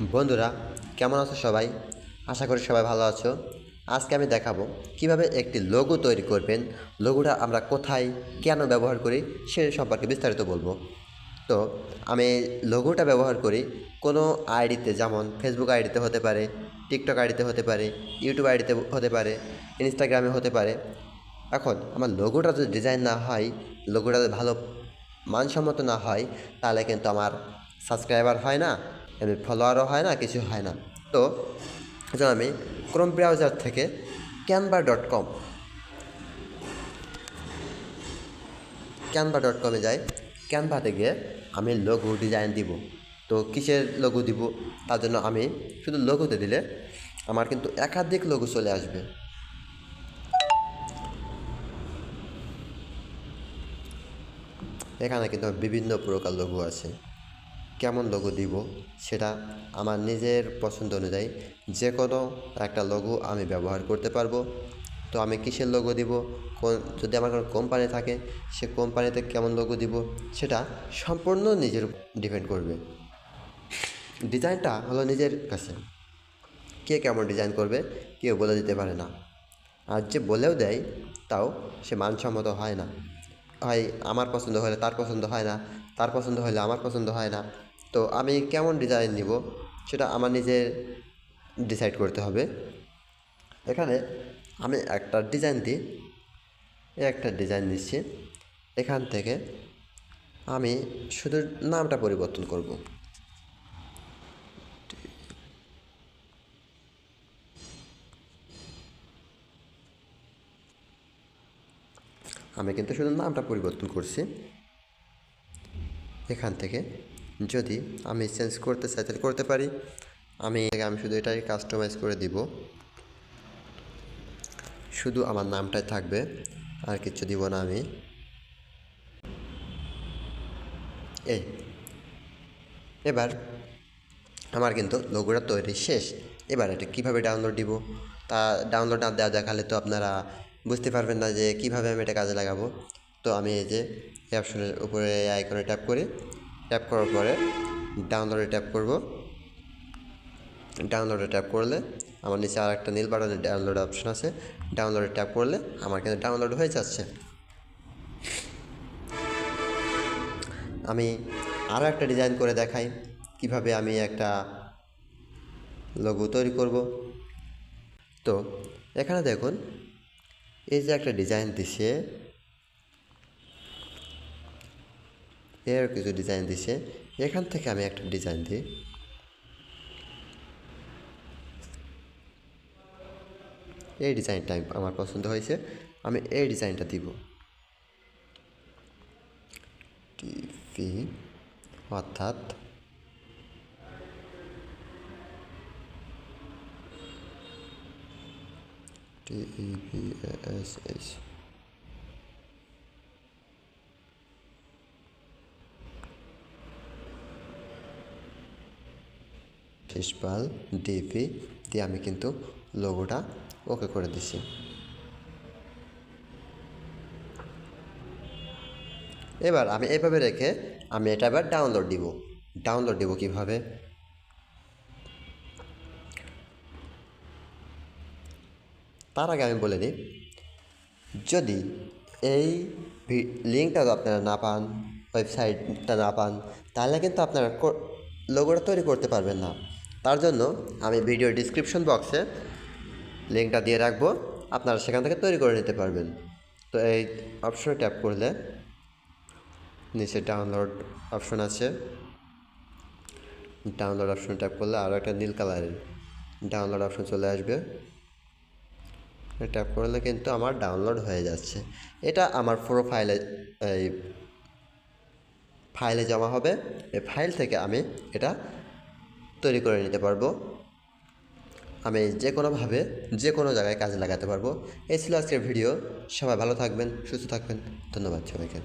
বন্ধুরা, কেমন আছো সবাই? আশা করি সবাই ভালো আছো। আজকে আমি দেখাবো কিভাবে একটি লোগো তৈরি করবেন। লোগোটা আমরা কোথায় কেন ব্যবহার করি সে সম্পর্কে বিস্তারিত বলবো। তো আমি লোগোটা ব্যবহার করি কোনো আইডিতে, যেমন ফেসবুক আইডিতে হতে পারে, টিকটক আইডিতে হতে পারে, ইউটিউব আইডিতে হতে পারে, ইনস্টাগ্রামে হতে পারে। এখন আমার লোগোটা যদি ডিজাইন না হয়, লোগোটা যদি ভালো মানসম্মত না হয়, তাহলে কিন্তু আমার সাবস্ক্রাইবার হয় না, এমনি ফলোয়ারও হয় না, কিছু হয় না। তো এজন্য আমি ক্রোম ব্রাউজার থেকে canva.com canva.com-এ যাই। ক্যানভাতে গিয়ে আমি লোগো ডিজাইন দিব। তো কিসের লোগো দিব, তার জন্য আমি শুধু লোগোতে দিলে আমার কিন্তু একাধিক লোগো চলে আসবে। এখানে কিন্তু বিভিন্ন প্রকার লোগো আছে। কেমন লোগো দিব সেটা আমার নিজের পছন্দ অনুযায়ী যে কোনো একটা লোগো আমি ব্যবহার করতে পারবো। তো আমি কিসের লোগো দিব, যদি আমার কোনো কোম্পানি থাকে সে কোম্পানিতে কেমন লোগো দিব সেটা সম্পূর্ণ নিজের ডিপেন্ড করবে। ডিজাইনটা হলো নিজের কাছে, কে কেমন ডিজাইন করবে কেউ বলে দিতে পারে না। আর যে বলেও দেয় তাও সে মানসম্মত হয় না। হয় আমার পছন্দ হলে তার পছন্দ হয় না, তার পছন্দ হলে আমার পছন্দ হয় না। তো আমি কেমন ডিজাইন নিব সেটা আমার নিজের ডিসাইড করতে হবে। এখানে আমি একটা ডিজাইন দিই, একটা ডিজাইন দিচ্ছি। এখান থেকে আমি শুধু নামটা পরিবর্তন করব। আমি কিন্তু শুধু নামটা পরিবর্তন করছি। এখান থেকে যদি আমি চেঞ্জ করতে চাই তাহলে করতে পারি। আমি শুধু এটাই কাস্টমাইজ করে দিব, শুধু আমার নামটাই থাকবে, আর কিছু দিব না আমি। এই এবার আমার কিন্তু লোগোটা তৈরি শেষ। এবার এটা কীভাবে ডাউনলোড দিব, তা ডাউনলোড না দেওয়া দেখালে তো আপনারা বুঝতে পারবেন না যে কীভাবে আমি এটা কাজে লাগাবো। তো আমি এই যে এই অপশনের উপরে আইকনে ট্যাপ করি, ট্যাপ করার পরে ডাউনলোডে ট্যাপ করব। ডাউনলোডে ট্যাপ করলে আমার নিচে আর একটা নীল বাটনের ডাউনলোড অপশন আছে, ডাউনলোডে ট্যাপ করলে আমার কিন্তু ডাউনলোড হয়ে যাচ্ছে। আমি আরও একটা ডিজাইন করে দেখাই কিভাবে আমি একটা লোগো তৈরি করব। তো এখানে দেখুন, এই যে একটা ডিজাইন দিছে, এর কিছু ডিজাইন দিছে, এখান থেকে আমি একটা ডিজাইন দিই। এই ডিজাইনটা আমার পছন্দ হয়েছে, আমি এই ডিজাইনটা দিব। টিভি অর্থাৎ TEVASH। শেষপাল ডিপি দিয়ে আমি কিন্তু লোগোটা ওকে করে দিছি। এবার আমি এভাবে রেখে আমি এটা এবার ডাউনলোড দিব কীভাবে, তার আগে আমি বলে দিই, যদি এই লিঙ্কটা আপনারা না পান, ওয়েবসাইটটা না পান, তাহলে কিন্তু আপনারা লোগোটা তৈরি করতে পারবেন না। তার জন্য আমি ভিডিও ডিসক্রিপশন বক্সে লিঙ্কটা দিয়ে রাখবো, আপনারা সেখান থেকে তৈরি করে নিতে পারবেন। তো এই অপশনে ট্যাপ করলে নিচে ডাউনলোড অপশন আছে, ডাউনলোড অপশনে ট্যাপ করলে আরও একটা নীল কালারের ডাউনলোড অপশন চলে আসবে। ট্যাপ করলে কিন্তু আমার ডাউনলোড হয়ে যাচ্ছে। এটা আমার প্রোফাইলে এই ফাইলে জমা হবে। এই ফাইল থেকে আমি এটা তৈরি করে নিতে পারবো। আমি যে কোনোভাবে যে কোনো জায়গায় কাজে লাগাতে পারবো। এই ছিল আজকের ভিডিও। সবাই ভালো থাকবেন, সুস্থ থাকবেন। ধন্যবাদ সবাইকে।